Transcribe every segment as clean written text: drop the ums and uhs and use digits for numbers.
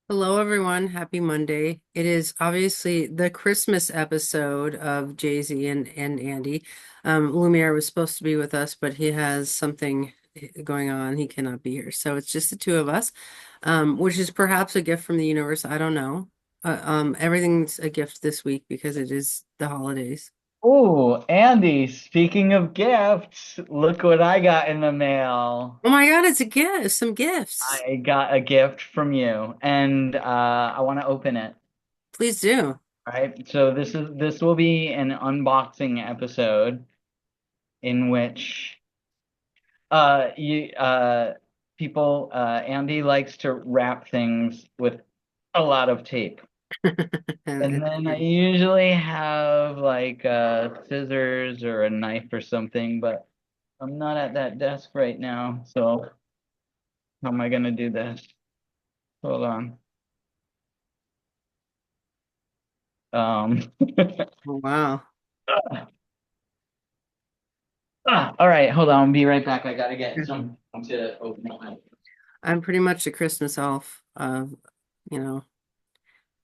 Hello, everyone. Happy Monday. It is obviously the Christmas episode of Jay-Z and Andy. Lumiere was supposed to be with us, but he has something going on. He cannot be here. So it's just the two of us, which is perhaps a gift from the universe. I don't know. Everything's a gift this week because it is the holidays. Oh, Andy, speaking of gifts, look what I got in the mail. Oh my God, it's a gift, some gifts. I got a gift from you, and I want to open it. Please do. All right, so this will be an unboxing episode in which you people Andy likes to wrap things with a lot of tape. And then I usually have like scissors or a knife or something, but I'm not at that desk right now, so how am I gonna do this? Hold on. Um, Oh, wow. all right, hold on. I'll be right back. I gotta get some to open it. I'm pretty much the Christmas elf of, you know,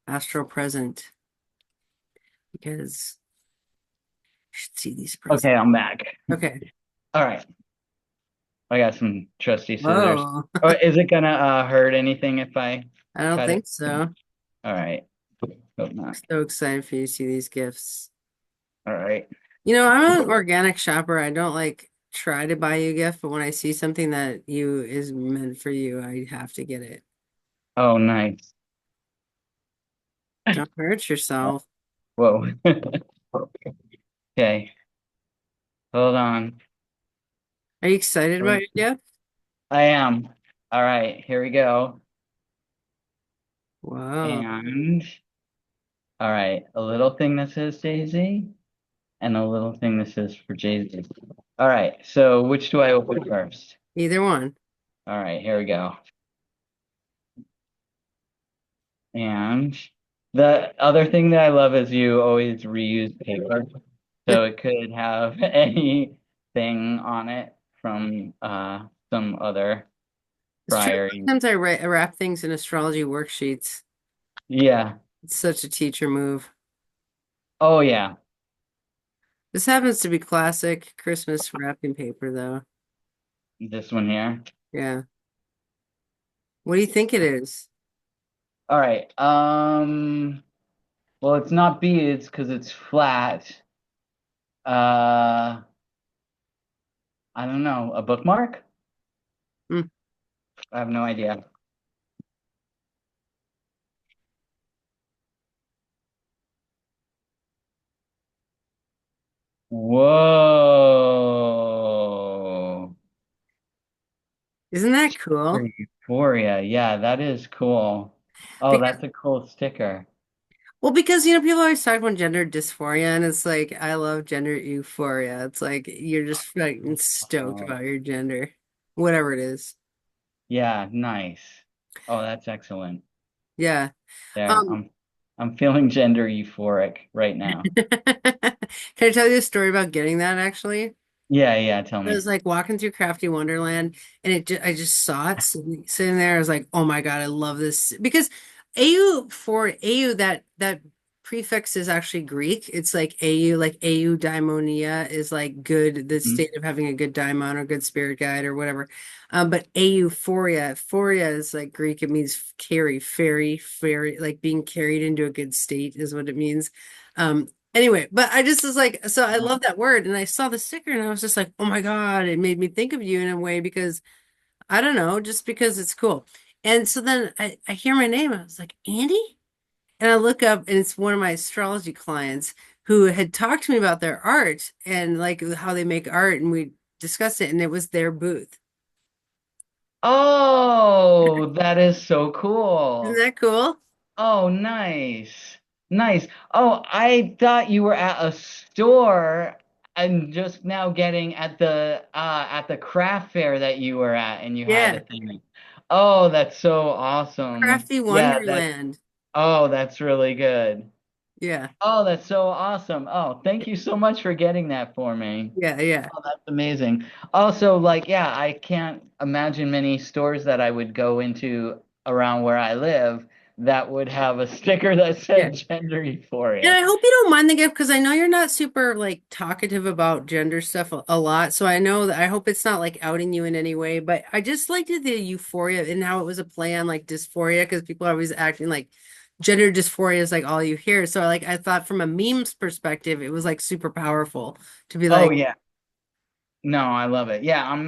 astral present because you should see these presents. Okay, I'm back. Okay. All right, I got some trusty scissors. Whoa. Or is it gonna hurt anything if I I don't cut it? think so. All right, hope not. So excited for you to see these gifts. All right. I'm an organic shopper. I don't like try to buy you a gift, but when I see something that you is meant for you, I have to get it. Oh, nice. Don't hurt yourself. Whoa. Okay, hold on. Are you excited about your gift? I am. All right, here we go. Whoa. And all right, a little thing that says Daisy and a little thing that says for Jay-Z. All right, so which do I open first? Either one. All right, here we go. And the other thing that I love is you always reuse paper. So it could have anything on it from some other It's true. prior. Sometimes I wrap things in astrology worksheets. Yeah. It's such a teacher move. Oh yeah. This happens to be classic Christmas wrapping paper, though. This one here. Yeah. What do you think it is? All right. Well, it's not beads because it's flat. Uh, I don't know. A bookmark? Hmm. I have no idea. Whoa. Isn't that Sticker cool? Euphoria. Yeah, that is cool. Oh, Because that's a cool sticker. people always talk about gender dysphoria, and it's like I love gender euphoria. It's like you're just like stoked Oh, about your gender, whatever it is. yeah, nice. Oh, that's excellent. Yeah. There, Um, I'm feeling gender euphoric right now. can I tell you a story about getting that actually? Yeah, yeah, tell I me. was like walking through Crafty Wonderland and I just saw it sitting there. I was like, oh my God, I love this because AU that prefix is actually Greek. It's like AU, like AU daimonia is like good, the Hmm? state of having a good daimon or good spirit guide or whatever. But euphoria is like Greek. It means carry, ferry, like being carried into a good state is what it means. Um, Anyway, but I just was like, so I love that word. And I saw the sticker and I was just like, oh my God, it made me think of you in a way because I don't know, just because it's cool. And so then I hear my name. I was like, Andy? And I look up and it's one of my astrology clients who had talked to me about their art and like how they make art. And we discussed it and it was their booth. Oh, that is so Isn't cool. that cool? Oh, nice. Nice. Oh, I thought you were at a store and just now getting at the craft fair that you were at and you had a Yeah. thing. Oh, that's so awesome. Crafty Yeah, that Wonderland. oh, that's really good. Yeah. Oh, that's so awesome. Oh, thank you so much for getting that for me. Yeah. Yeah. Oh, that's amazing. Also, like, yeah, I can't imagine many stores that I would go into around where I live that would have a sticker that Yeah. said gender And euphoria. I hope you don't mind the gift because I know you're not super like talkative about gender stuff a lot. So I know that I hope it's not like outing you in any way, but I just liked the euphoria and how it was a play on like dysphoria because people are always acting like gender dysphoria is like all you hear. So like I thought from a memes perspective, it was like super powerful to be Oh like, yeah. No, I love it. I'm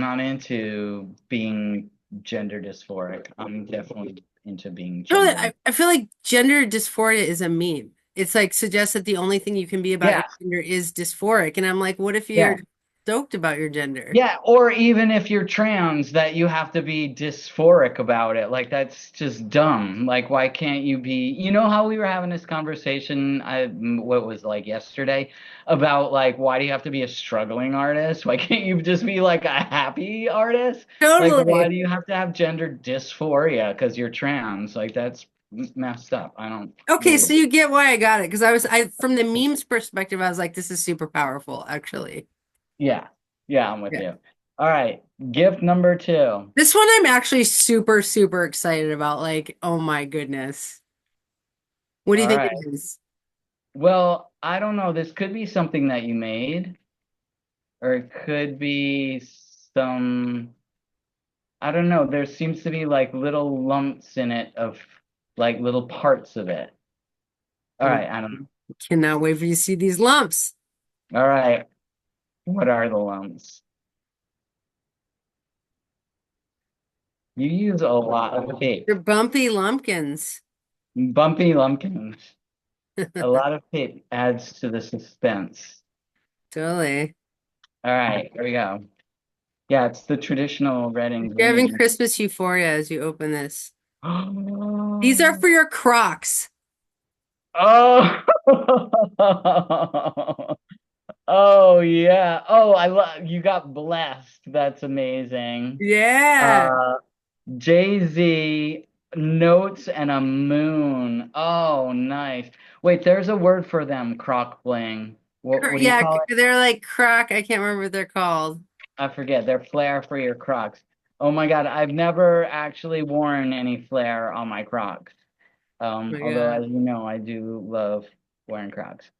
not into being gender dysphoric. I'm definitely into being totally, gender. I feel like gender dysphoria is a meme. It's like suggests that the only thing you can be about Yeah, your gender is dysphoric. And I'm like, what if you're yeah. stoked about your gender? Yeah, or even if you're trans, that you have to be dysphoric about it. Like that's just dumb. Like why can't you be? You know how we were having this conversation, what was like yesterday, about like why do you have to be a struggling artist? Why can't you just be like a happy artist? Like why Totally. do you have to have gender dysphoria because you're trans? Like that's messed up. I don't Okay, get so it. you get why I got it because I from the memes perspective, I was like, this is super powerful, actually. Yeah, yeah, I'm with Yeah. you. All right, gift number two. This one I'm actually super, super excited about. Like, oh my goodness. What do you All think right. it is? Well, I don't know. This could be something that you made, or it could be some, I don't know. There seems to be like little lumps in it of like little parts of it. All Oh, right, I don't cannot wait for you to see these lumps. know. All right, what are the lumps? You use a lot of tape. They're bumpy lumpkins. Bumpy lumpkins. A lot of tape adds to the suspense. Totally. All right, here we go. Yeah, it's the traditional red and You're having green. Christmas euphoria as you open this. These are for your Crocs. Oh, oh yeah. Oh, I love you got blessed. That's amazing. Yeah. Uh, Jay-Z notes and a moon. Oh, nice. Wait, there's a word for them, croc bling. What do you Yeah, call it? they're like Croc. I can't remember what they're called. I forget. They're flare for your Crocs. Oh my God, I've never actually worn any flare on my Crocs. Oh my Although God. as you know, I do love wearing Crocs.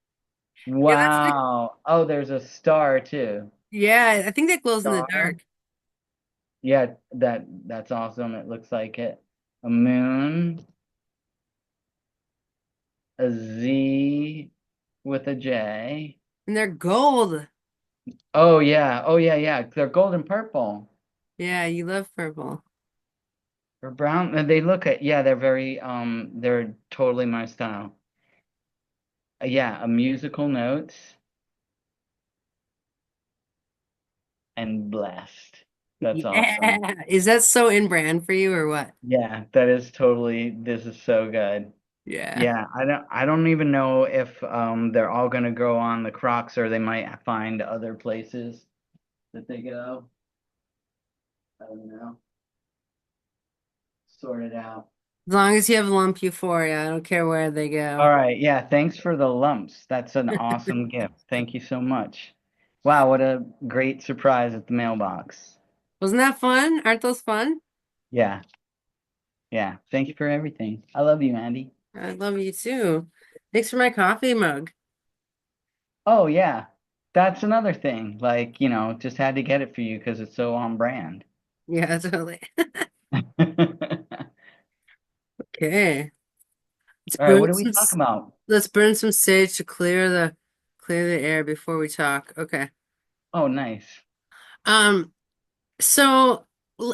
Yeah, that's like, Wow. Oh, there's a star too. yeah, I think that glows in the Star? dark. Yeah, that's awesome. It looks like it. A moon, a Z with a J. And they're gold. Oh yeah. Oh yeah, yeah. They're golden purple. Yeah, you love purple. Or brown. They look at yeah, they're very they're totally my style. Yeah, a musical notes and blessed. That's awesome. Yeah. Is that so in brand for you or what? Yeah, that is totally this is so good. Yeah. Yeah, I don't even know if they're all gonna go on the Crocs or they might find other places that they go. I don't know. Sort it out. As long as you have lump euphoria, I don't care where they All go. right, yeah, thanks for the lumps. That's an awesome gift. Thank you so much. Wow, what a great surprise at the mailbox. Wasn't that fun? Aren't those fun? Yeah, yeah. Thank you for everything. I love you, Andy. I love you too. Thanks for my coffee mug. Oh yeah. That's another thing. Like, just had to get it for you because it's so on brand. Yeah, totally. All Okay. Let's right, burn what do we some talk about? let's burn some sage to clear the air before we talk. Okay. Oh, nice. Um, so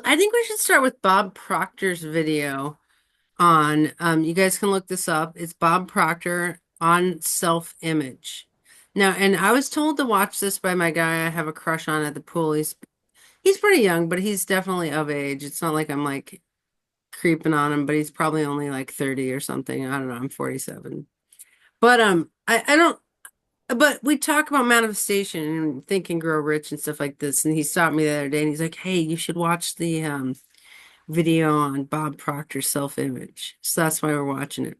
I think we should start with Bob Proctor's video on you guys can look this up. It's Bob Proctor on self-image. Now, and I was told to watch this by my guy I have a crush on at the pool. He's pretty young, but he's definitely of age. It's not like I'm like creeping on him, but he's probably only like 30 or something. I don't know. I'm 47. But I don't but we talk about manifestation and think and grow rich and stuff like this. And he stopped me the other day and he's like, "Hey, you should watch the video on Bob Proctor's self-image." So that's why we're watching it.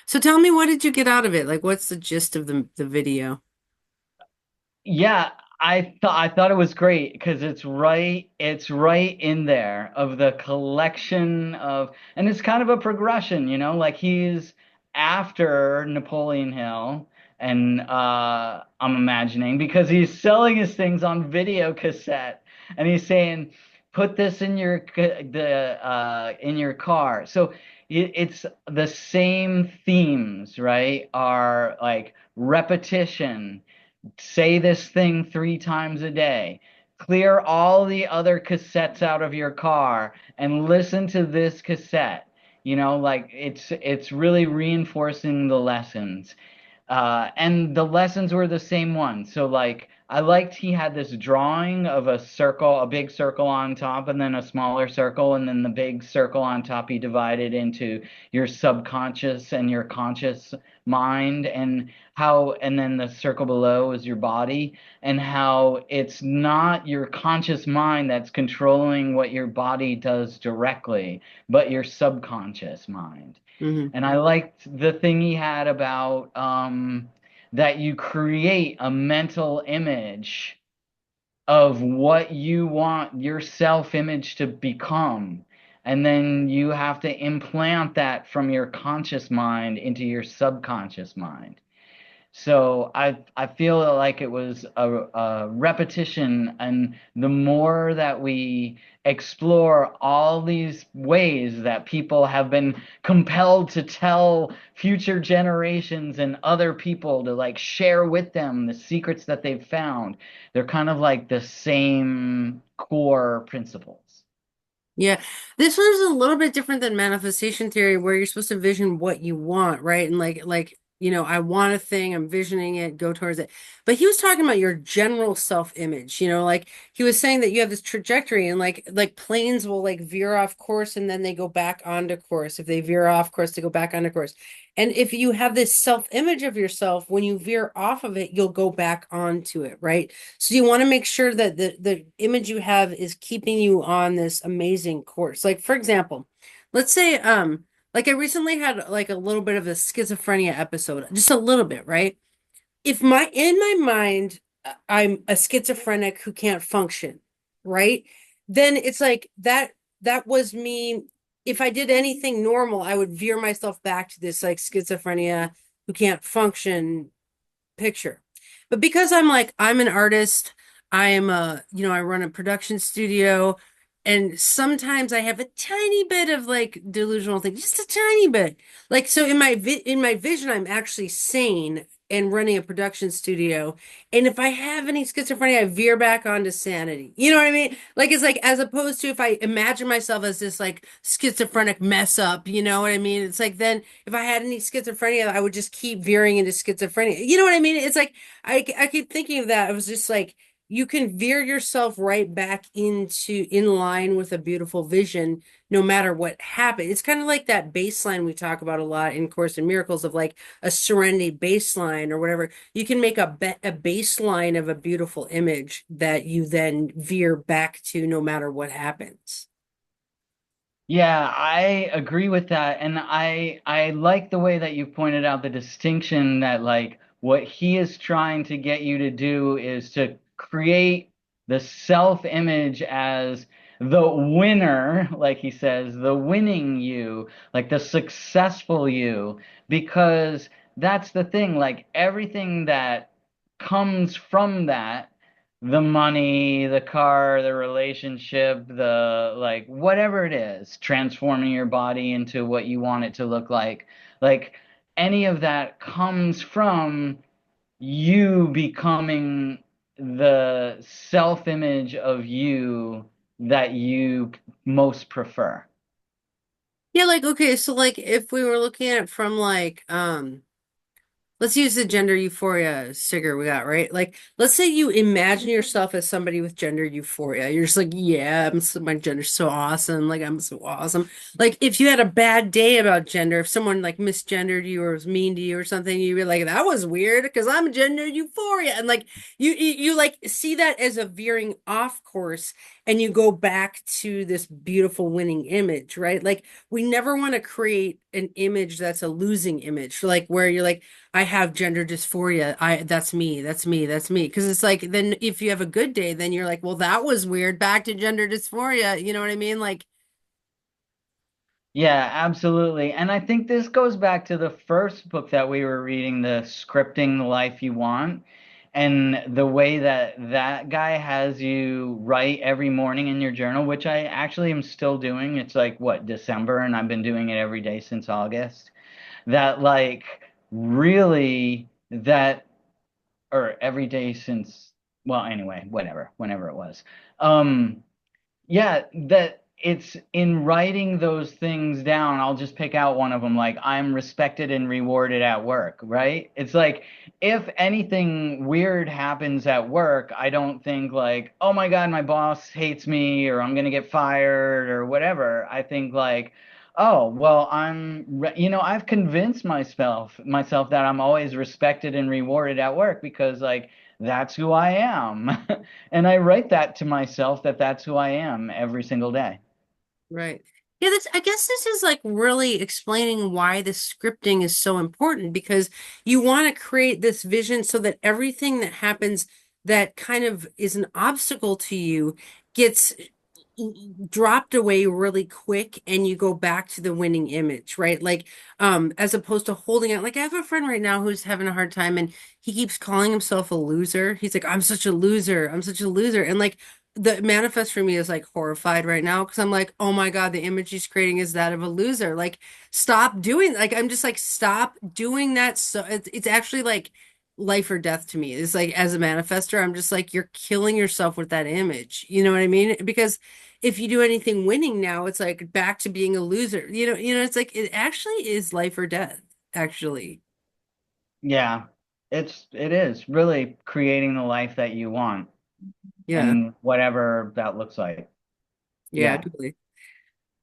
So tell me, what did you get out of it? Like, what's the gist of the video? Yeah, I thought it was great because it's right in there of the collection of, and it's kind of a progression, like he's after Napoleon Hill, and I'm imagining because he's selling his things on video cassette, and he's saying, put this in your car. So it's the same themes, right? Are like repetition, say this thing 3 times a day, clear all the other cassettes out of your car and listen to this cassette. Like it's really reinforcing the lessons. And the lessons were the same ones. So like I liked he had this drawing of a circle, a big circle on top, and then a smaller circle, and then the big circle on top he divided into your subconscious and your conscious mind, and then the circle below is your body, and how it's not your conscious mind that's controlling what your body does directly, but your subconscious mind. Hmm. And I liked the thing he had about that you create a mental image of what you want your self-image to become. And then you have to implant that from your conscious mind into your subconscious mind. So I feel like it was a repetition, and the more that we explore all these ways that people have been compelled to tell future generations and other people to like share with them the secrets that they've found, they're kind of like the same core principles. Yeah, this one's a little bit different than manifestation theory, where you're supposed to vision what you want, right? And I want a thing, I'm visioning it, go towards it. But he was talking about your general self-image, like he was saying that you have this trajectory, and like planes will like veer off course and then they go back onto course. If they veer off course, they go back onto course. And if you have this self-image of yourself, when you veer off of it, you'll go back onto it, right? So you want to make sure that the image you have is keeping you on this amazing course. Like for example, let's say like I recently had like a little bit of a schizophrenia episode, just a little bit, right? If my in my mind I'm a schizophrenic who can't function, right? Then it's like that was me. If I did anything normal, I would veer myself back to this like schizophrenia who can't function picture. But because I'm an artist, I am I run a production studio, and sometimes I have a tiny bit of like delusional thing, just a tiny bit. Like so in my vision, I'm actually sane and running a production studio. And if I have any schizophrenia, I veer back onto sanity. You know what I mean? Like it's like as opposed to if I imagine myself as this like schizophrenic mess up, you know what I mean? It's like then if I had any schizophrenia, I would just keep veering into schizophrenia. You know what I mean? It's like I keep thinking of that. I was just like you can veer yourself right back into in line with a beautiful vision no matter what happened. It's kind of like that baseline we talk about a lot in Course in Miracles of like a serenity baseline or whatever. You can make a baseline of a beautiful image that you then veer back to no matter what happens. Yeah, I agree with that. And I like the way that you pointed out the distinction that like what he is trying to get you to do is to create the self-image as the winner, like he says, the winning you, like the successful you, because that's the thing, like everything that comes from that, the money, the car, the relationship, the like whatever it is, transforming your body into what you want it to look like any of that comes from you becoming the self-image of you that you most prefer. Yeah, like okay, so like if we were looking at it from like let's use the gender euphoria sticker we got, right? Like, let's say you imagine yourself as somebody with gender euphoria. You're just like, yeah, my gender's so awesome. Like, I'm so awesome. Like, if you had a bad day about gender, if someone like misgendered you or was mean to you or something, you'd be like, that was weird because I'm gender euphoria. And like, you like see that as a veering off course and you go back to this beautiful winning image, right? Like, we never want to create an image that's a losing image, like where you're like, I have gender dysphoria. That's me. That's me. That's me. Because it's like then if you have a good day, then you're like, well, that was weird. Back to gender dysphoria. You know what I mean? Like, Yeah, absolutely. And I think this goes back to the first book that we were reading, the Scripting the Life You Want, and the way that that guy has you write every morning in your journal, which I actually am still doing. It's like what, December, and I've been doing it every day since August. That like really that or every day since, well, anyway, whatever, whenever it was. Um yeah, that it's in writing those things down. I'll just pick out one of them, like I'm respected and rewarded at work, right? It's like if anything weird happens at work, I don't think like, oh my God, my boss hates me or I'm gonna get fired or whatever. I think like, oh, well, I've convinced myself that I'm always respected and rewarded at work because like that's who I am. And I write that to myself that that's who I am every single day. right. Yeah, that's, I guess this is like really explaining why the scripting is so important because you want to create this vision so that everything that happens that kind of is an obstacle to you gets dropped away really quick and you go back to the winning image, right? Like, as opposed to holding it. Like, I have a friend right now who's having a hard time and he keeps calling himself a loser. He's like, I'm such a loser. I'm such a loser. And like, the manifest for me is like horrified right now because I'm like, oh my God, the image he's creating is that of a loser. Like, stop doing, like, I'm just like, stop doing that. So it's actually like life or death to me. It's like, as a manifester, I'm just like, you're killing yourself with that image. You know what I mean? Because if you do anything winning now, it's like back to being a loser. It's like it actually is life or death, actually. Yeah, it is really creating the life that you want Yeah. and whatever that looks like. Yeah, Yeah. totally.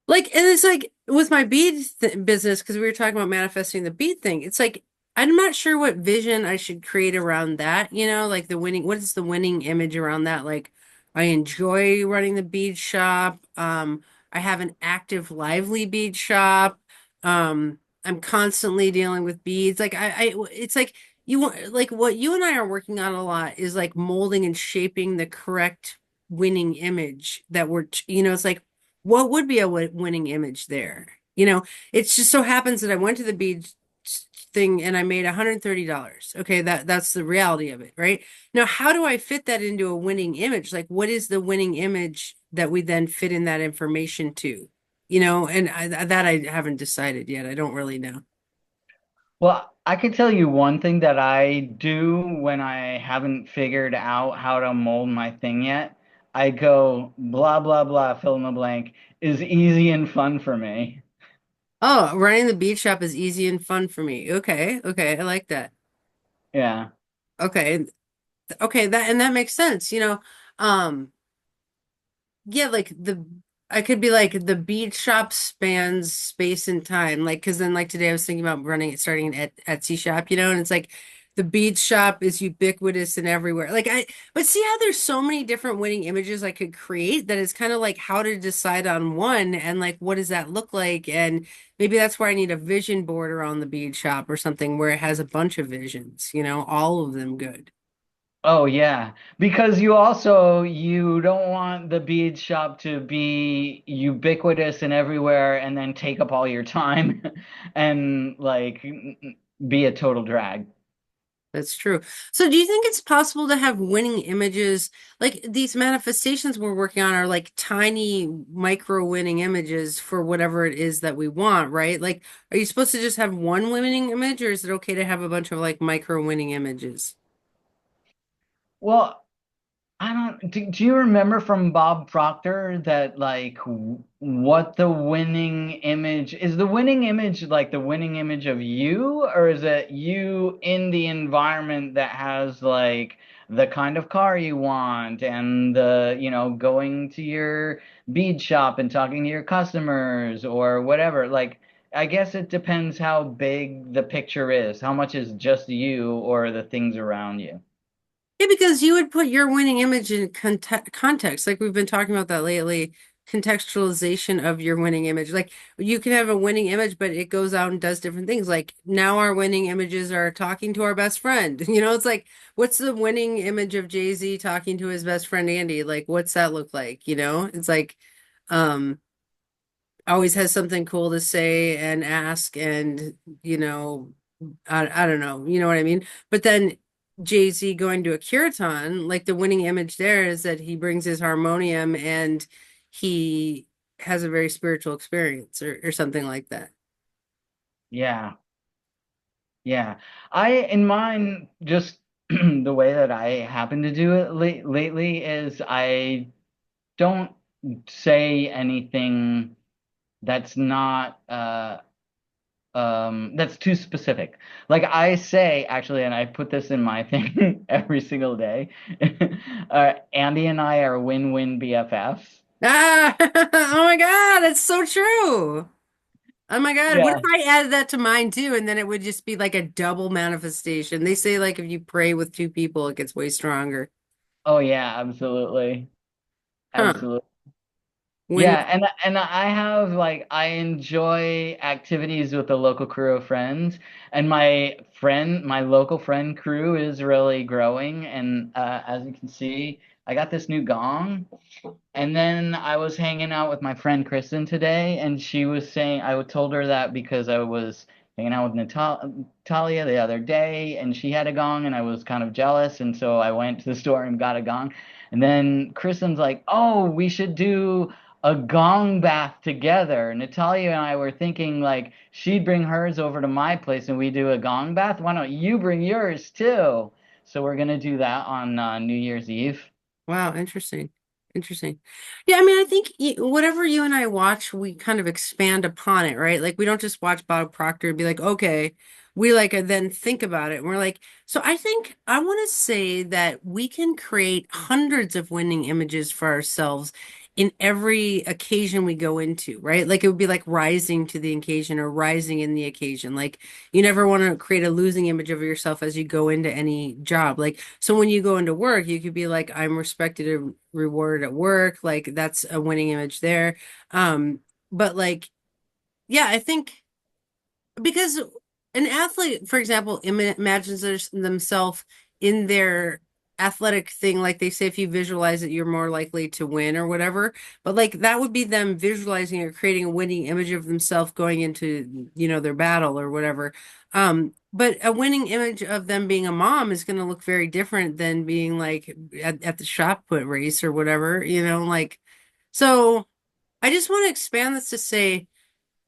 Like, and it's like with my bead business, because we were talking about manifesting the bead thing. It's like I'm not sure what vision I should create around that, like the winning, what is the winning image around that? Like, I enjoy running the bead shop. I have an active, lively bead shop. I'm constantly dealing with beads. Like, it's like you want, like what you and I are working on a lot is like molding and shaping the correct winning image that it's like what would be a winning image there? It just so happens that I went to the beach thing and I made $130. Okay, that's the reality of it, right? Now, how do I fit that into a winning image? Like, what is the winning image that we then fit in that information to? And that I haven't decided yet. I don't really know. Well, I can tell you one thing that I do when I haven't figured out how to mold my thing yet. I go blah blah blah, fill in the blank is easy and fun for me. Oh, running the beach shop is easy and fun for me. Okay, okay, I like that. Yeah. Okay, okay, that makes sense. Um, Yeah, like I could be like the bead shop spans space and time. Like, because then like today I was thinking about starting an Etsy shop, and it's like the bead shop is ubiquitous and everywhere. But see how there's so many different winning images I could create that it's kind of like how to decide on one and like what does that look like? And maybe that's where I need a vision board around the bead shop or something where it has a bunch of visions, all of them good. Oh yeah, because you don't want the bead shop to be ubiquitous and everywhere and then take up all your time and like be a total drag. That's true. So do you think it's possible to have winning images? Like these manifestations we're working on are like tiny micro winning images for whatever it is that we want, right? Like, are you supposed to just have one winning image or is it okay to have a bunch of like micro winning images? Well, I don't. Do you remember from Bob Proctor that like what the winning image is? The winning image like the winning image of you, or is it you in the environment that has like the kind of car you want and going to your bead shop and talking to your customers or whatever? Like, I guess it depends how big the picture is, how much is just you or the things around you. Yeah, because you would put your winning image in context, like we've been talking about that lately contextualization of your winning image. Like you can have a winning image, but it goes out and does different things. Like now our winning images are talking to our best friend. It's like, what's the winning image of Jay-Z talking to his best friend Andy? Like, what's that look like? It's like, um, always has something cool to say and ask and, you know, I don't know, you know what I mean? But then Jay-Z going to a kirtan, like the winning image there is that he brings his harmonium and he has a very spiritual experience or something like that. Yeah. Yeah. In mine, just the way that I happen to do it lately is I don't say anything that's not that's too specific. Like I say actually, and I put this in my thing every single day. Andy and I are win-win BFFs. Ah, oh my God, it's so true. Oh my God, what if Yeah. I added that to mine too? And then it would just be like a double manifestation. They say like if you pray with two people, it gets way stronger. Oh yeah, absolutely. Huh. Absolutely. Win. Yeah, and I have like I enjoy activities with the local crew of friends, and my local friend crew is really growing, and as you can see, I got this new gong. And then I was hanging out with my friend Kristen today, and she was saying, I told her that because I was hanging out with Natalia the other day, and she had a gong, and I was kind of jealous, and so I went to the store and got a gong. And then Kristen's like, "Oh, we should do a gong bath together." Natalia and I were thinking like she'd bring hers over to my place and we do a gong bath. Why don't you bring yours too? So we're gonna do that on New Year's Eve. Wow, interesting. Interesting. Yeah, I mean, I think whatever you and I watch, we kind of expand upon it, right? Like we don't just watch Bob Proctor and be like, okay, we like then think about it. And we're like, so I think I want to say that we can create hundreds of winning images for ourselves in every occasion we go into, right? Like it would be like rising to the occasion or rising in the occasion. Like you never want to create a losing image of yourself as you go into any job. Like, so when you go into work, you could be like, I'm respected and rewarded at work. Like, that's a winning image there. But like, yeah, I think because an athlete, for example, imagines themselves in their athletic thing, like they say, if you visualize it, you're more likely to win or whatever. But like that would be them visualizing or creating a winning image of themselves going into, their battle or whatever. But a winning image of them being a mom is going to look very different than being like at the shot put race or whatever, like so I just want to expand this to say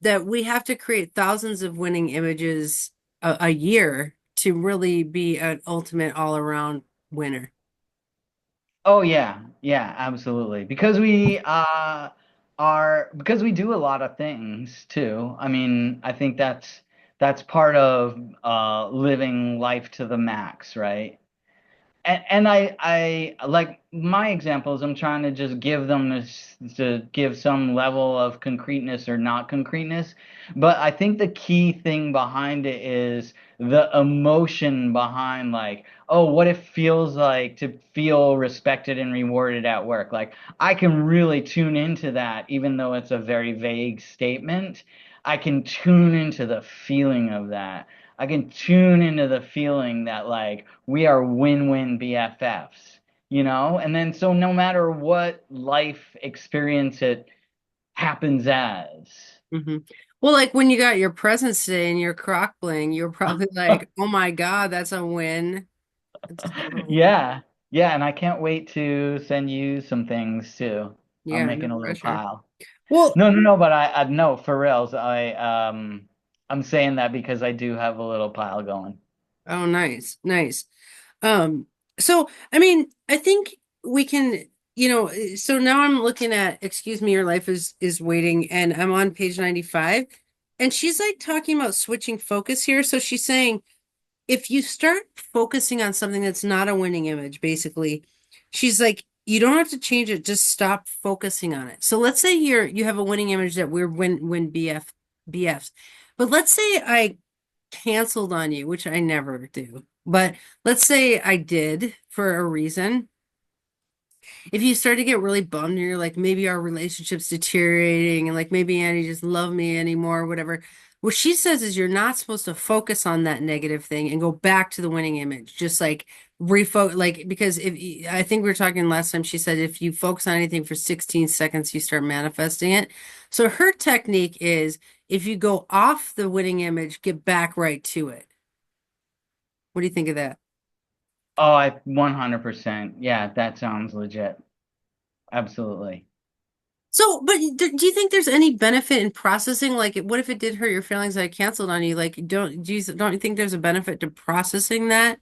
that we have to create thousands of winning images a year to really be an ultimate all-around winner. Oh yeah, yeah, absolutely. Because we because we do a lot of things too. I mean, I think that's part of living life to the max, right? And I like my examples, I'm trying to just give them this to give some level of concreteness or not concreteness. But I think the key thing behind it is the emotion behind like, oh, what it feels like to feel respected and rewarded at work. Like I can really tune into that, even though it's a very vague statement. I can tune into the feeling of that. I can tune into the feeling that like we are win-win BFFs, you know? And then so no matter what life experience it happens as. Hmm. Well, like when you got your presents today and your crock bling, you're probably like, "Oh my God, that's a win." It's a total win. Yeah. Yeah, and I can't wait to send you some things too. I'm Yeah, no making a little pressure. pile. Well, No, but I no, for reals. I'm saying that because I do have a little pile going. oh, nice, nice. Um, so I mean, I think we can, so now I'm looking at Excuse Me, Your Life is Waiting, and I'm on page 95, and she's like talking about switching focus here. So she's saying if you start focusing on something that's not a winning image, basically, she's like, you don't have to change it, just stop focusing on it. So let's say you have a winning image that we're win BFs. But let's say I canceled on you, which I never do. But let's say I did for a reason. if you start to get really bummed and you're like, maybe our relationship's deteriorating and like maybe Andy doesn't love me anymore, or whatever. What she says is you're not supposed to focus on that negative thing and go back to the winning image. Just like refocus, like, because if I think we were talking last time, she said if you focus on anything for 16 seconds, you start manifesting it. So her technique is if you go off the winning image, get back right to it. What do you think of that? Oh, I 100%. Yeah, that sounds legit. Absolutely. So, but do you think there's any benefit in processing? Like, what if it did hurt your feelings that I canceled on you? Like, don't you think there's a benefit to processing that?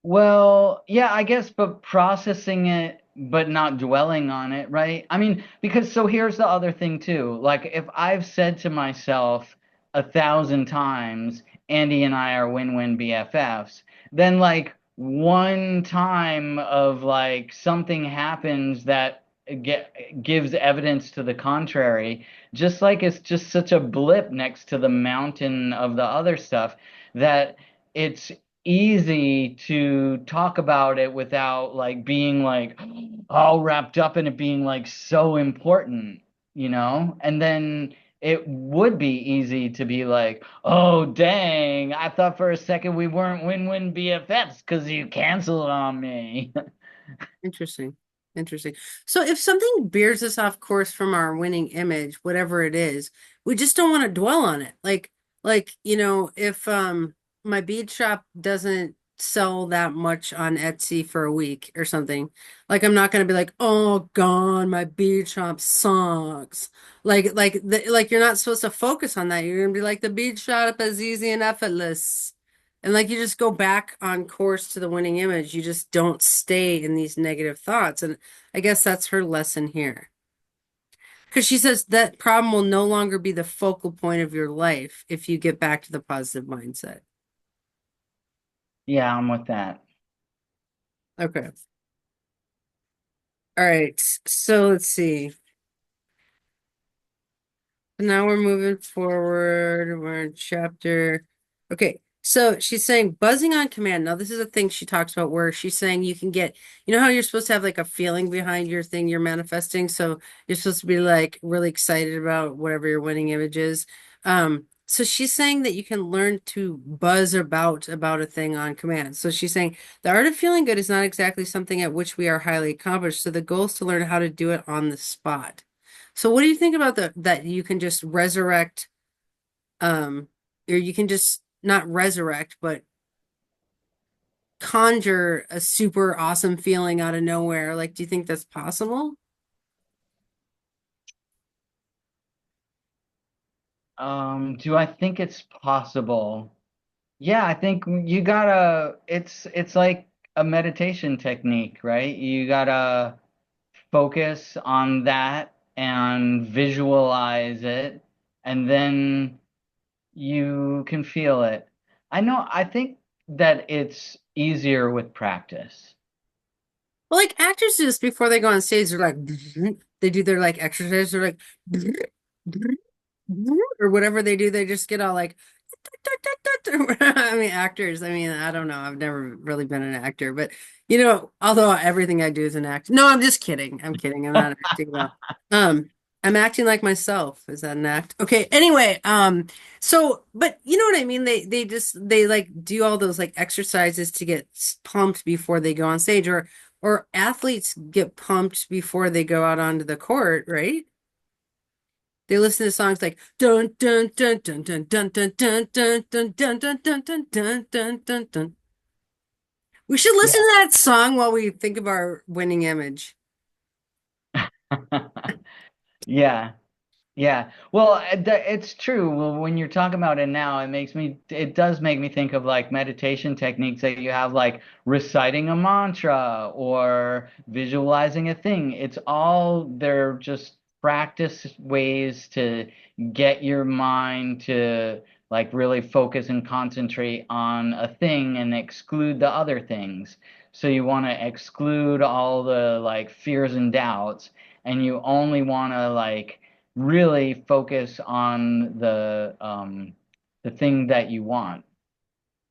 Well, yeah, I guess, but processing it, but not dwelling on it, right? I mean, because so here's the other thing too. Like, if I've said to myself 1,000 times, Andy and I are win-win BFFs, then like one time of like something happens that gives evidence to the contrary, just like it's just such a blip next to the mountain of the other stuff that it's easy to talk about it without like being like all wrapped up in it being like so important, you know? And then it would be easy to be like, oh, dang, I thought for a second we weren't win-win BFFs because you canceled on me. Interesting. Interesting. So if something veers us off course from our winning image, whatever it is, we just don't want to dwell on it. If my bead shop doesn't sell that much on Etsy for a week or something, like I'm not gonna be like, oh God, my bead shop sucks. Like you're not supposed to focus on that. You're gonna be like the bead shop is easy and effortless. And like you just go back on course to the winning image. You just don't stay in these negative thoughts. And I guess that's her lesson here. Because she says that problem will no longer be the focal point of your life if you get back to the positive mindset. Yeah, I'm with that. Okay. All right. So let's see. Now we're moving forward. We're in chapter. Okay. So she's saying buzzing on command. Now, this is a thing she talks about where she's saying you can get, you know how you're supposed to have like a feeling behind your thing you're manifesting. So you're supposed to be like really excited about whatever your winning image is. So she's saying that you can learn to buzz about a thing on command. So she's saying the art of feeling good is not exactly something at which we are highly accomplished. So the goal is to learn how to do it on the spot. So what do you think about the that you can just resurrect um or you can just not resurrect but conjure a super awesome feeling out of nowhere? Like, do you think that's possible? Do I think it's possible? Yeah, I think you gotta, it's like a meditation technique, right? You gotta focus on that and visualize it, and then you can feel it. I think that it's easier with practice. Well, like actors do this before they go on stage, they're like they do their like exercise, they're like or whatever they do, they just get all like I mean, actors. I mean, I don't know. I've never really been an actor, but although everything I do is an act. No, I'm just kidding. I'm kidding. I'm not acting well. Um, I'm acting like myself. Is that an act? Okay. Anyway, but you know what I mean? They like do all those like exercises to get pumped before they go on stage, or athletes get pumped before they go out onto the court, right? They listen to songs like dun dun dun dun dun dun dun dun dun dun dun dun dun dun dun dun dun dun. We should listen Yeah. to that song while we think of our winning image. Yeah. Yeah. Well, it's true. Well, when you're talking about it now, it does make me think of like meditation techniques that you have, like reciting a mantra or visualizing a thing. They're just practice ways to get your mind to like really focus and concentrate on a thing and exclude the other things. So you want to exclude all the like fears and doubts, and you only want to like really focus on the thing that you want.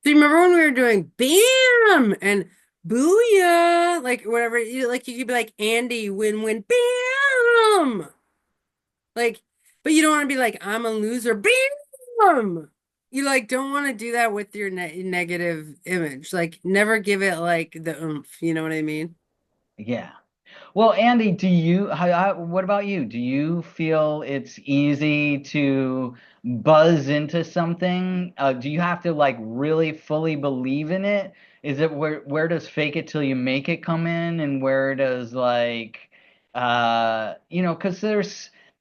Do you remember when we were doing BAM and booyah, like whatever you like. You could be like Andy, win win, bam. Like, but you don't want to be like I'm a loser, bam. You like don't want to do that with your negative image. Like, never give it like the oomph. You know what I mean? Yeah. Well, Andy, what about you? Do you feel it's easy to buzz into something? Do you have to like really fully believe in it? Is it where does fake it till you make it come in, and where does like because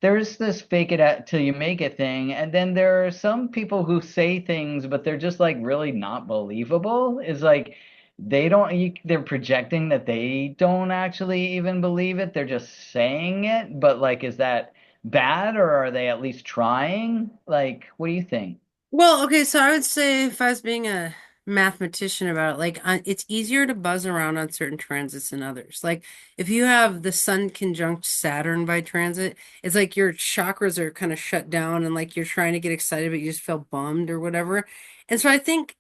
there's this fake it till you make it thing, and then there are some people who say things, but they're just like really not believable. Is like they're projecting that they don't actually even believe it. They're just saying it. But like, is that bad, or are they at least trying? Like, what do you think? Well, okay, so I would say if I was being a mathematician about it, like it's easier to buzz around on certain transits than others. Like if you have the sun conjunct Saturn by transit, it's like your chakras are kind of shut down and like you're trying to get excited, but you just feel bummed or whatever. And so I think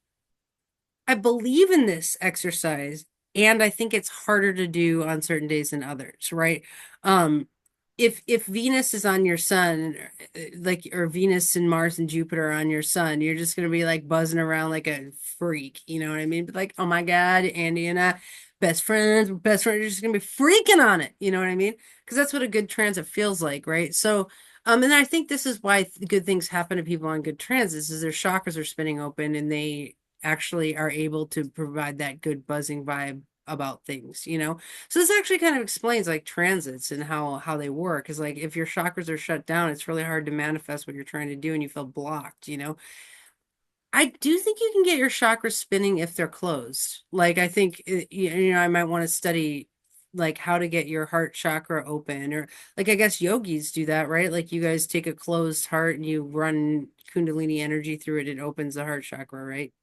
I believe in this exercise, and I think it's harder to do on certain days than others, right? Um, if Venus is on your sun, like or Venus and Mars and Jupiter are on your sun, you're just gonna be like buzzing around like a freak, you know what I mean? But like, oh my God, Andy and I, best friends, we're best friends, you're just gonna be freaking on it, you know what I mean? Because that's what a good transit feels like, right? So, and I think this is why good things happen to people on good transits, is their chakras are spinning open and they actually are able to provide that good buzzing vibe about things, you know? So this actually kind of explains like transits and how they work. Is like if your chakras are shut down, it's really hard to manifest what you're trying to do and you feel blocked, you know? I do think you can get your chakras spinning if they're closed. Like I think you know I might want to study like how to get your heart chakra open or like I guess yogis do that, right? Like you guys take a closed heart and you run Kundalini energy through it, it opens the heart chakra, right?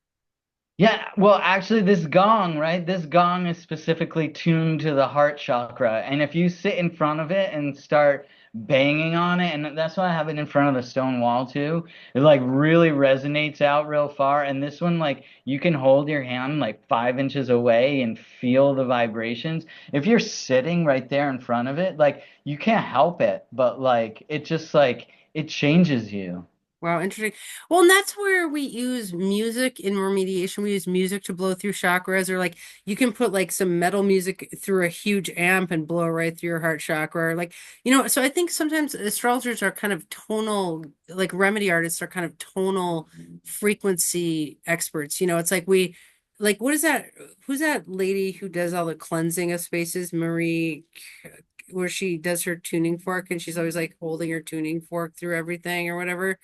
Yeah, well, actually, this gong, right? This gong is specifically tuned to the heart chakra. And if you sit in front of it and start banging on it, and that's why I have it in front of the stone wall too, it like really resonates out real far. And this one, like, you can hold your hand like 5 inches away and feel the vibrations. If you're sitting right there in front of it, like, you can't help it, but like, it just like, it changes you. Wow, interesting. Well, and that's where we use music in remediation. We use music to blow through chakras, or like you can put like some metal music through a huge amp and blow right through your heart chakra. Or like, you know, so I think sometimes astrologers are kind of tonal, like remedy artists are kind of tonal frequency experts. You know, it's like like, what is that? Who's that lady who does all the cleansing of spaces? Where she does her tuning fork and she's always like holding her tuning fork through everything or whatever.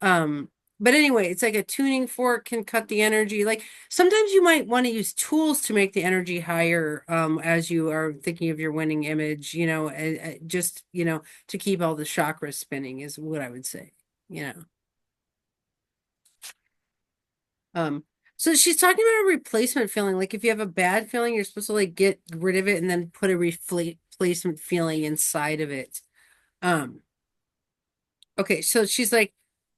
Um, but anyway, it's like a tuning fork can cut the energy. Like sometimes you might want to use tools to make the energy higher, as you are thinking of your winning image, you know, just, you know, to keep all the chakras spinning is what I would say, you know. Um, so she's talking about a replacement feeling. Like if you have a bad feeling, you're supposed to like get rid of it and then put a replacement feeling inside of it. Um, Okay, so she's like,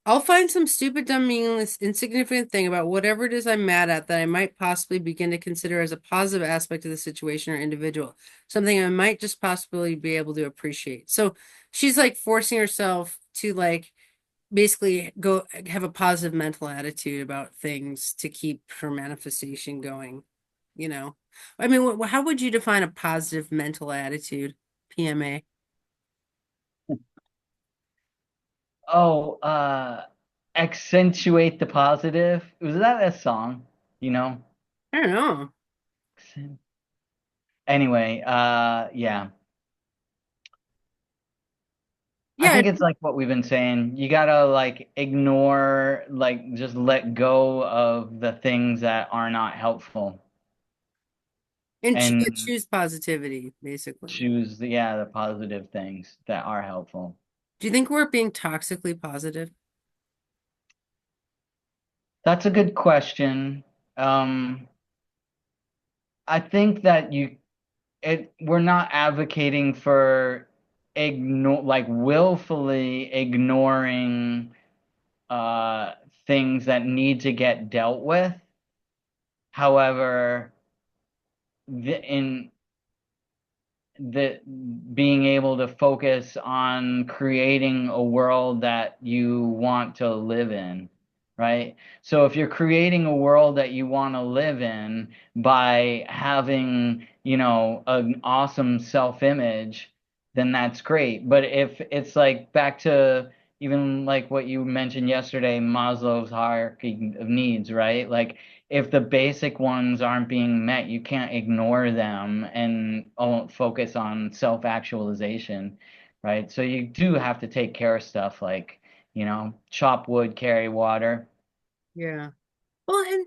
I'll find some stupid, dumb, meaningless, insignificant thing about whatever it is I'm mad at that I might possibly begin to consider as a positive aspect of the situation or individual, something I might just possibly be able to appreciate. So she's like forcing herself to like basically go have a positive mental attitude about things to keep her manifestation going, you know? I mean, how would you define a positive mental attitude, PMA? Oh, accentuate the positive. Was that a song? You know? I don't know. Anyway, yeah. I Yeah, think it's like what we've been saying. You gotta like ignore, like just let go of the things that are not helpful and and choose positivity, basically. choose the positive things that are helpful. Do you think we're being toxically positive? That's a good question. Um, I think that we're not advocating for like willfully ignoring uh things that need to get dealt with. However, in the being able to focus on creating a world that you want to live in, right? So if you're creating a world that you want to live in by having, an awesome self-image, then that's great. But if it's like back to even like what you mentioned yesterday, Maslow's hierarchy of needs, right? Like if the basic ones aren't being met, you can't ignore them and focus on self-actualization, right? So you do have to take care of stuff like, chop wood, carry water. Yeah. Well, and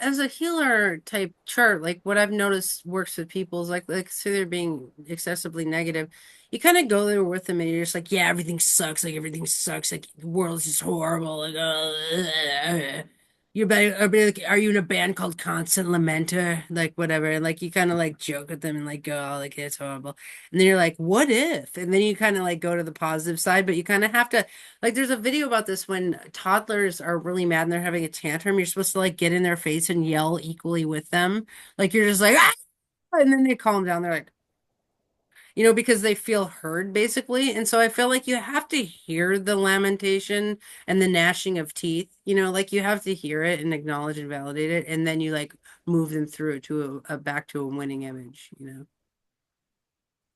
as a healer type chart, like what I've noticed works with people is like say they're being excessively negative, you kind of go there with them and you're just like, yeah, everything sucks, like the world's just horrible, like you're better, I'll be like, are you in a band called Constant Lamenter? Like whatever. And like you kind of like joke with them and like go, oh, like it's horrible. And then you're like, what if? And then you kind of like go to the positive side, but you kind of have to like there's a video about this when toddlers are really mad and they're having a tantrum, you're supposed to like get in their face and yell equally with them. Like you're just like, ah! And then they calm down. They're like, because they feel heard basically. And so I feel like you have to hear the lamentation and the gnashing of teeth, like you have to hear it and acknowledge and validate it. And then you like move them through it to a back to a winning image.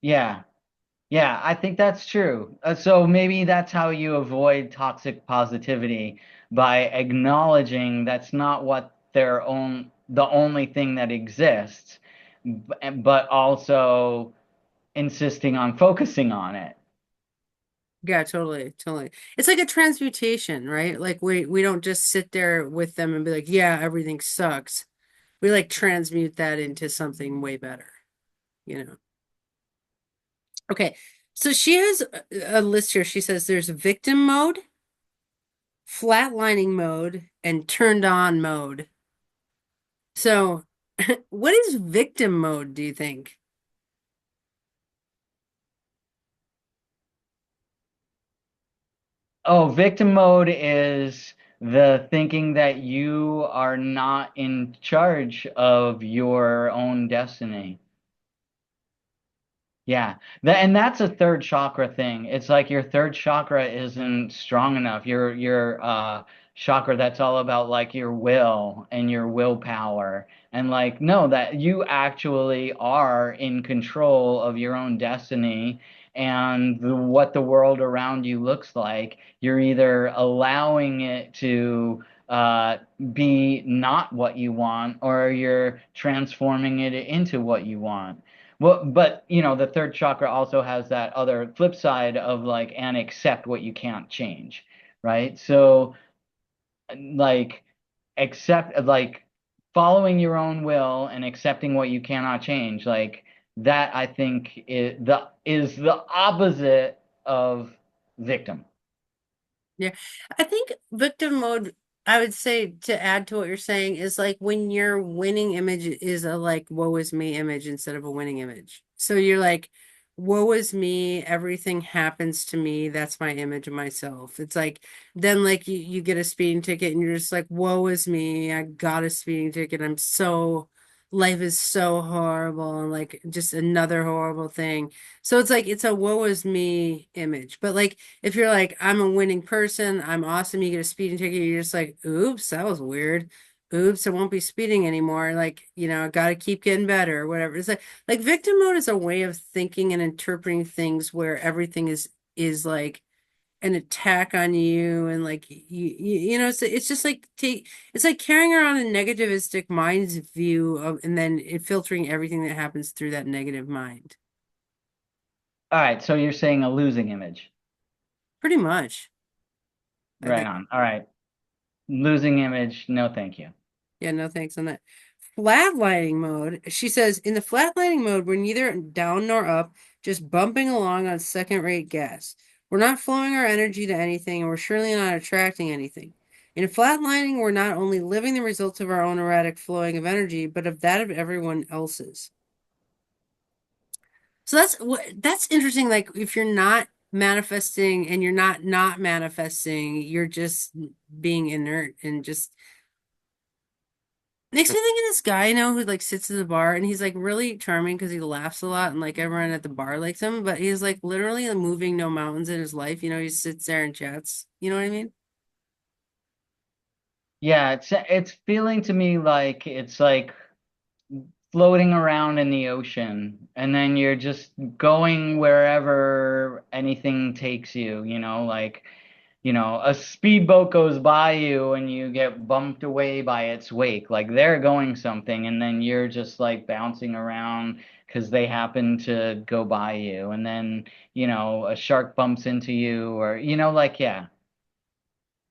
Yeah. Yeah, I think that's true. So maybe that's how you avoid toxic positivity by acknowledging that's not the only thing that exists, but also insisting on focusing on it. Yeah, totally, totally. It's like a transmutation, right? Like we don't just sit there with them and be like, yeah, everything sucks. We like transmute that into something way better. Okay. So she has a list here. She says there's victim mode, flatlining mode, and turned on mode. So what is victim mode, do you think? Oh, victim mode is the thinking that you are not in charge of your own destiny. Yeah, and that's a third chakra thing. It's like your third chakra isn't strong enough. Your chakra that's all about like your will and your willpower. And like no, that you actually are in control of your own destiny and what the world around you looks like. You're either allowing it to be not what you want or you're transforming it into what you want. Well, but the third chakra also has that other flip side of like, and accept what you can't change, right? So, like, accept, like, following your own will and accepting what you cannot change, like, that I think is the opposite of victim. Yeah. I think victim mode, I would say to add to what you're saying is like when your winning image is a like woe is me image instead of a winning image. So you're like, woe is me, everything happens to me. That's my image of myself. It's like then like you get a speeding ticket and you're just like, woe is me. I got a speeding ticket. Life is so horrible and like just another horrible thing. So it's like it's a woe is me image. But like if you're like, I'm a winning person, I'm awesome, you get a speeding ticket, you're just like, oops, that was weird. Oops, I won't be speeding anymore. Like, I gotta keep getting better or whatever. It's like victim mode is a way of thinking and interpreting things where everything is like an attack on you and like it's just like it's like carrying around a negativistic mind's view of and then it filtering everything that happens through that negative mind. All right, so you're saying a losing image. Pretty much. I Right think. on. All right. Losing image, no thank you. Yeah, no thanks on that. Flatlining mode. She says, in the flatlining mode, we're neither down nor up, just bumping along on second-rate gas. We're not flowing our energy to anything, and we're surely not attracting anything. In flatlining, we're not only living the results of our own erratic flowing of energy, but of that of everyone else's. So that's interesting. Like if you're not manifesting and you're not manifesting, you're just being inert and just Makes me think of this guy I know who like sits at the bar and he's like really charming because he laughs a lot and like everyone at the bar likes him, but he's like literally moving no mountains in his life. He sits there and chats. You know what I mean? Yeah, it's feeling to me like it's like floating around in the ocean, and then you're just going wherever anything takes you, like, a speedboat goes by you and you get bumped away by its wake, like they're going something, and then you're just like bouncing around because they happen to go by you, and then, a shark bumps into you, or, like, yeah,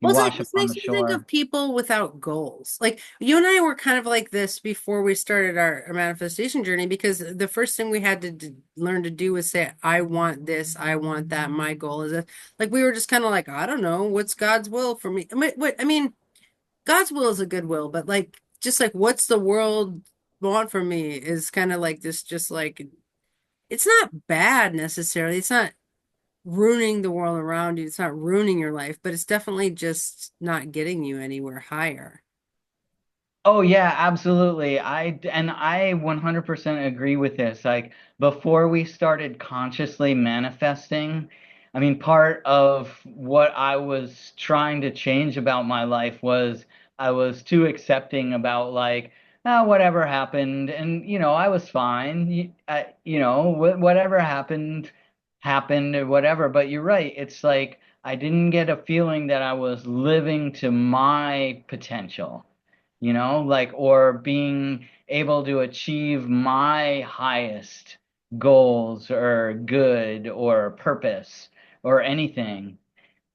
you Well, it's like wash up this on makes the me think of shore. people without goals. Like you and I were kind of like this before we started our manifestation journey because the first thing we had to learn to do was say, I want this, I want that, my goal is this. Like we were just kind of like, I don't know, what's God's will for me? I mean, God's will is a good will, but like just like what's the world want from me is kind of like this, just like it's not bad necessarily. It's not ruining the world around you. It's not ruining your life, but it's definitely just not getting you anywhere higher. Oh yeah, absolutely. I 100% agree with this. Like before we started consciously manifesting, I mean, part of what I was trying to change about my life was I was too accepting about like, whatever happened, and I was fine. Whatever happened happened or whatever. But you're right. It's like I didn't get a feeling that I was living to my potential, like, or being able to achieve my highest goals or good or purpose or anything.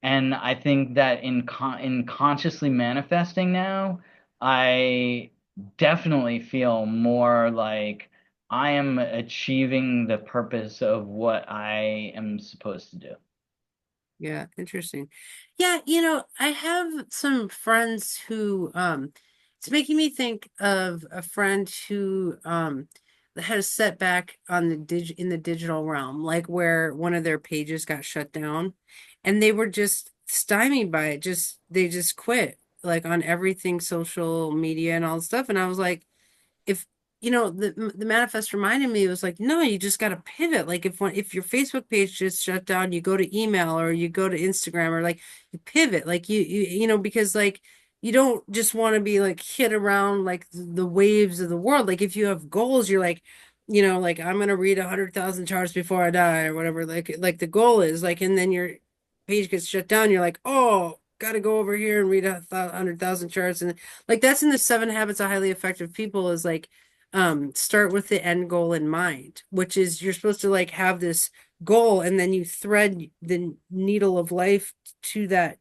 And I think that in consciously manifesting now, I definitely feel more like I am achieving the purpose of what I am supposed to do. Yeah, interesting. Yeah, I have some friends who it's making me think of a friend who had a setback on in the digital realm, like where one of their pages got shut down and they were just stymied by it. Just they just quit like on everything social media and all the stuff. And I was like, if the manifest reminded me, it was like, no, you just got to pivot. Like if your Facebook page just shut down, you go to email or you go to Instagram or like you pivot. Like because like you don't just want to be like hit around like the waves of the world. Like if you have goals, you're like, like I'm gonna read 100,000 charts before I die or whatever. Like the goal is like, and then your page gets shut down. You're like, oh, got to go over here and read 100,000 charts. And like that's in the Seven Habits of Highly Effective People is like start with the end goal in mind, which is you're supposed to like have this goal and then you thread the needle of life to that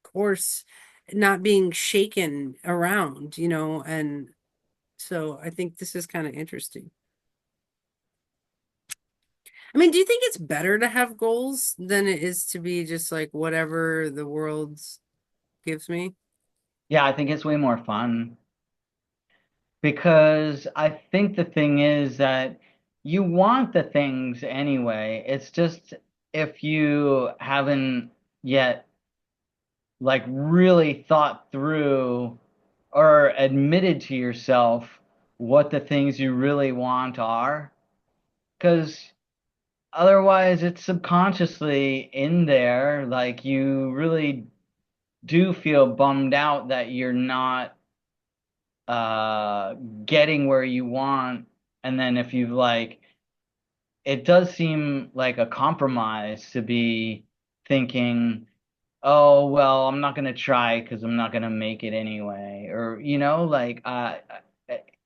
course, not being shaken around, and so I think this is kind of interesting. I mean, do you think it's better to have goals than it is to be just like whatever the world gives me? Yeah, I think it's way more fun. Because I think the thing is that you want the things anyway. It's just if you haven't yet like really thought through or admitted to yourself what the things you really want are. Because otherwise it's subconsciously in there. Like you really do feel bummed out that you're not uh getting where you want. And then if you've like, it does seem like a compromise to be thinking, oh well, I'm not gonna try because I'm not gonna make it anyway, or like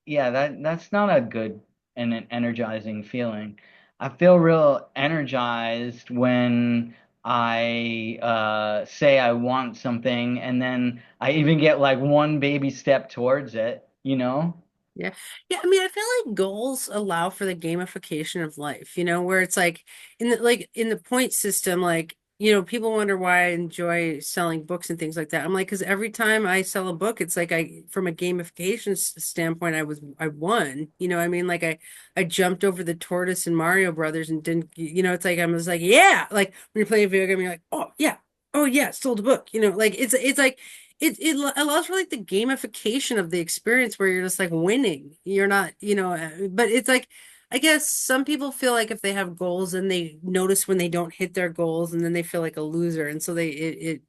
yeah, that's not a good and an energizing feeling. I feel real energized when I say I want something, and then I even get like one baby step towards it. Yeah. Yeah, I mean, I feel like goals allow for the gamification of life, where it's like in the point system, like, people wonder why I enjoy selling books and things like that. I'm like, because every time I sell a book, it's like from a gamification standpoint, I won. I mean, like I jumped over the tortoise in Mario Brothers and didn't, it's like I was like, yeah, like when you're playing a video game, you're like, oh yeah, sold a book, like it's like it allows for like the gamification of the experience where you're just like winning. You're not, but it's like I guess some people feel like if they have goals and they notice when they don't hit their goals and then they feel like a loser. And so it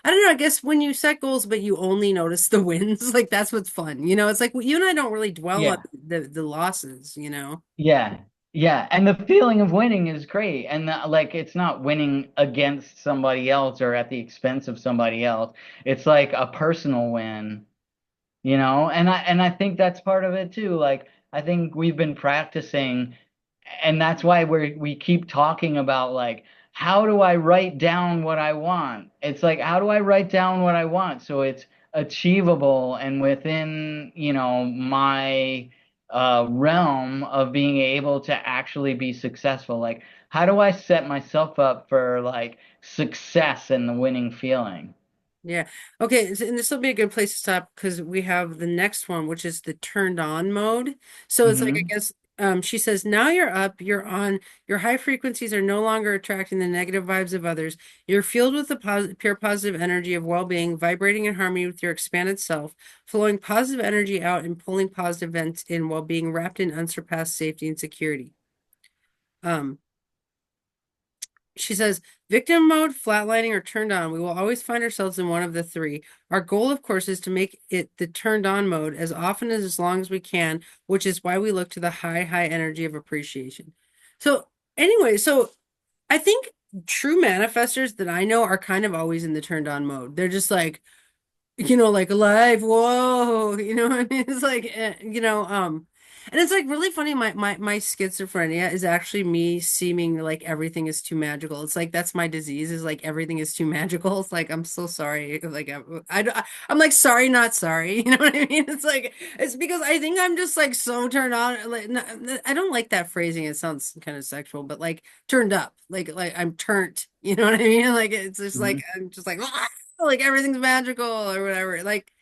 I don't know, I guess when you set goals but you only notice the wins, like that's what's fun. It's like you and I don't really dwell on Yeah. the losses. Yeah. Yeah. And the feeling of winning is great. And like it's not winning against somebody else or at the expense of somebody else. It's like a personal win, and I think that's part of it too. Like I think we've been practicing, and that's why we keep talking about like how do I write down what I want? It's like how do I write down what I want so it's achievable and within, my realm of being able to actually be successful. Like how do I set myself up for like success and the winning feeling? Yeah. Okay. And this will be a good place to stop because we have the next one, which is the turned on mode. So it's like, I Hmm. guess, she says, now you're up, you're on, your high frequencies are no longer attracting the negative vibes of others. You're filled with the pure positive energy of well-being, vibrating in harmony with your expanded self, flowing positive energy out and pulling positive events in while being wrapped in unsurpassed safety and security. Um, She says, victim mode, flatlining, or turned on. We will always find ourselves in one of the three. Our goal, of course, is to make it the turned on mode as long as we can, which is why we look to the high, high energy of appreciation. So, anyway, so I think true manifestors that I know are kind of always in the turned on mode. They're just like, like alive, whoa, what I mean? It's like, and it's like really funny. My schizophrenia is actually me seeming like everything is too magical. It's like that's my disease is like everything is too magical. It's like I'm so sorry. Like I'm like sorry, not sorry. You know what I mean? It's like it's because I think I'm just like so turned on. Like I don't like that phrasing. It sounds kind of sexual, but like turned up. Like I'm turned. You know what I mean? Like it's just like Hmm. I'm just like. Like everything's magical or whatever. Like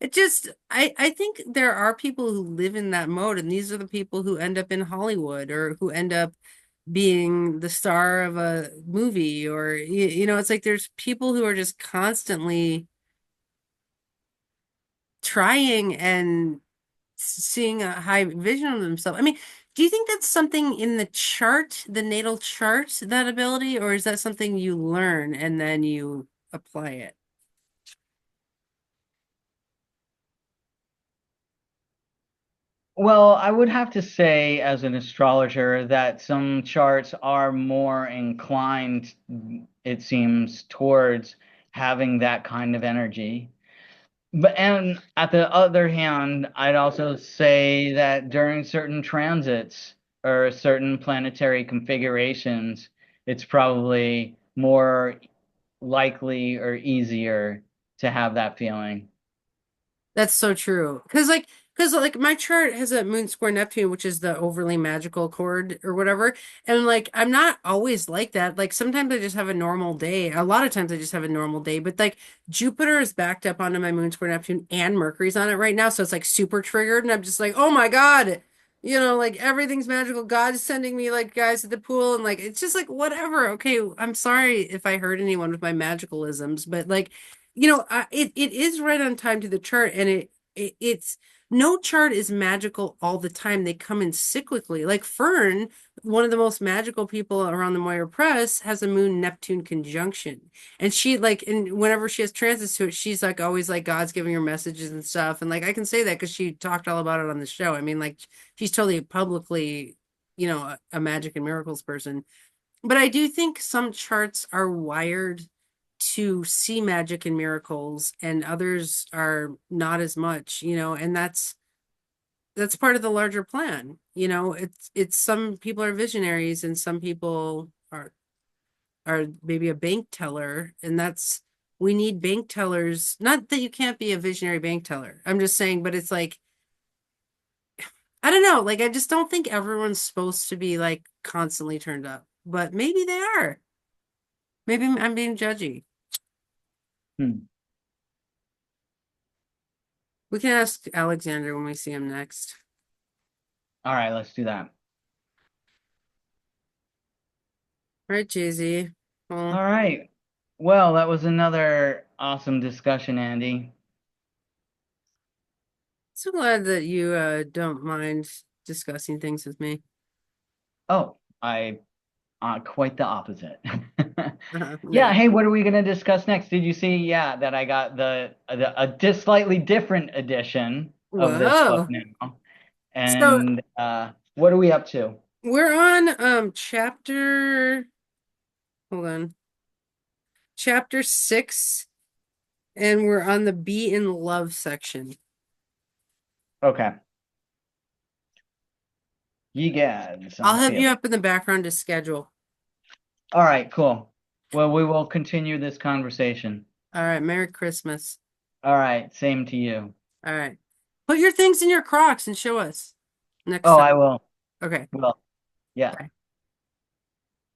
it just I think there are people who live in that mode and these are the people who end up in Hollywood or who end up being the star of a movie or it's like there's people who are just constantly trying and seeing a high vision of themselves. I mean, do you think that's something in the chart, the natal chart, that ability, or is that something you learn and then you apply it? Well, I would have to say, as an astrologer, that some charts are more inclined, it seems, towards having that kind of energy. But and at the other hand, I'd also say that during certain transits or certain planetary configurations, it's probably more likely or easier to have that feeling. That's so true. Because like my chart has a moon square Neptune, which is the overly magical chord or whatever. And like I'm not always like that. Like sometimes I just have a normal day. A lot of times I just have a normal day. But like Jupiter is backed up onto my moon square Neptune and Mercury's on it right now. So it's like super triggered. And I'm just like, oh my God. Like everything's magical. God's sending me like guys at the pool and like it's just like whatever. Okay, I'm sorry if I hurt anyone with my magicalisms, but like it is right on time to the chart, and it's no chart is magical all the time. They come in cyclically. Like Fern, one of the most magical people around the Moira Press, has a Moon Neptune conjunction, and and whenever she has transits to it, she's like always like God's giving her messages and stuff, and like I can say that because she talked all about it on the show. I mean, like she's totally publicly, a magic and miracles person. But I do think some charts are wired to see magic and miracles and others are not as much, and that's part of the larger plan. It's some people are visionaries and some people are maybe a bank teller and that's we need bank tellers. Not that you can't be a visionary bank teller. I'm just saying, but it's like I don't know, like I just don't think everyone's supposed to be like constantly turned up, but maybe they are. Maybe I'm being judgy. Hmm. We can ask Alexander when we see him next. All right, let's do that. All right, Jay-Z. Well, All right. Well, that was another awesome discussion, Andy. So glad that you don't mind discussing things with me. Oh, I quite the opposite. Yeah, No. hey, what are we gonna discuss next? Did you see, yeah, that I got a slightly different edition of this book Whoa. now. So And what are we up to? we're on chapter, hold on, chapter 6, and we're on the be in love section. Okay. Ye gads, I'll I have feel you it. up in the background to schedule. All right, cool. Well, we will continue this conversation. All right, Merry Christmas. All right, same to you. All right. Put your things in your Crocs and show us next Oh, I time. will. Okay. Well, yeah. Bye.